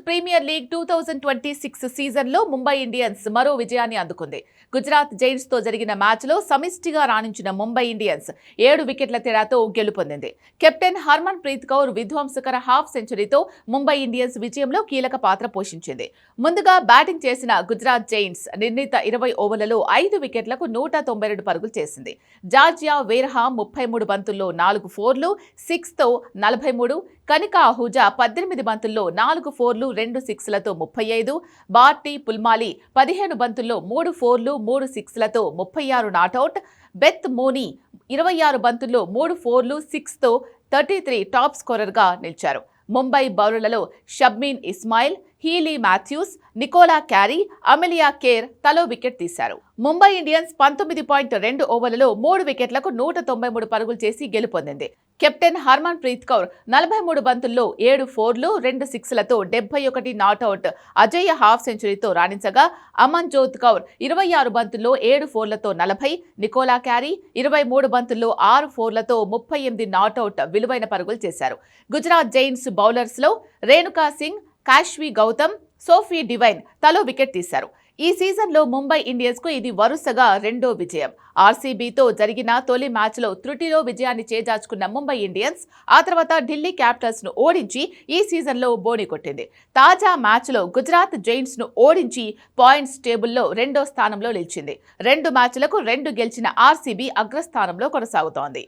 Premier league 2026 సీజన్లో Mumbai Indians మరో విజయాన్ని అందుకుంది. గుజరాత్ జైంట్స్ తో జరిగిన మ్యాచ్లో సమిష్టిగా రాణించిన ముంబై ఇండియన్స్ 7 వికెట్ల తేడాతో గెలుపొందింది. కెప్టెన్ హర్మన్ ప్రీత్ కౌర్ విధ్వంసకర హాఫ్ సెంచరీతో ముంబై ఇండియన్స్ విజయంలో కీలక పాత్ర పోషించింది. ముందుగా బ్యాటింగ్ చేసిన గుజరాత్ జైంట్స్ నిర్ణీత 20 ఓవర్లలో 5 వికెట్లకు 192 పరుగులు చేసింది. జార్జియా వేర్హా 33 బంతుల్లో 4 ఫోర్లు, 6తో 43, కనికా అహూజా 18 బంతుల్లో 4 ఫోర్లు 2 సిక్స్లతో 35, బార్టీ పుల్మాలి 15 బంతుల్లో 3 ఫోర్లు 3 సిక్స్లతో 36 నాటౌట్, బెత్ మోనీ 26 బంతుల్లో 3 ఫోర్లు 6తో 33 టాప్ స్కోరర్గా నిలిచారు. ముంబై బౌలర్లలో Shabnim Ismail, Hayley Matthews, Nicola Carey, Amelia Kerr తలో వికెట్ తీశారు. ముంబై ఇండియన్స్ 19.2 ఓవర్లలో 3 వికెట్లకు 193 పరుగులు చేసి గెలుపొందింది. కెప్టెన్ హర్మన్ ప్రీత్ కౌర్ 43 బంతుల్లో 7 ఫోర్లు 2 సిక్స్లతో 71 నాటౌట్ అజేయ హాఫ్ సెంచరీతో రాణించగా, అమన్జోత్ కౌర్ 26 బంతుల్లో 7 ఫోర్లతో 40, నికోలా క్యారీ 23 బంతుల్లో 6 ఫోర్లతో 38 నాటౌట్ విలువైన పరుగులు చేశారు. గుజరాత్ జైంట్స్ బౌలర్స్లో రేణుకా సింగ్, కాష్వి గౌతమ్, సోఫీ డివైన్ తలో వికెట్ తీశారు. ఈ సీజన్లో ముంబై ఇండియన్స్కు ఇది వరుసగా రెండో విజయం. ఆర్సీబీతో జరిగిన తొలి మ్యాచ్లో త్రుటిలో విజయాన్ని చేజార్చుకున్న ముంబై ఇండియన్స్ ఆ తర్వాత ఢిల్లీ క్యాపిటల్స్ను ఓడించి ఈ సీజన్లో బోణి కొట్టింది. తాజా మ్యాచ్లో గుజరాత్ జైంట్స్ను ఓడించి పాయింట్స్ టేబుల్లో 2వ స్థానంలో నిలిచింది. 2 మ్యాచ్లకు 2 గెలిచిన ఆర్సీబీ అగ్రస్థానంలో కొనసాగుతోంది.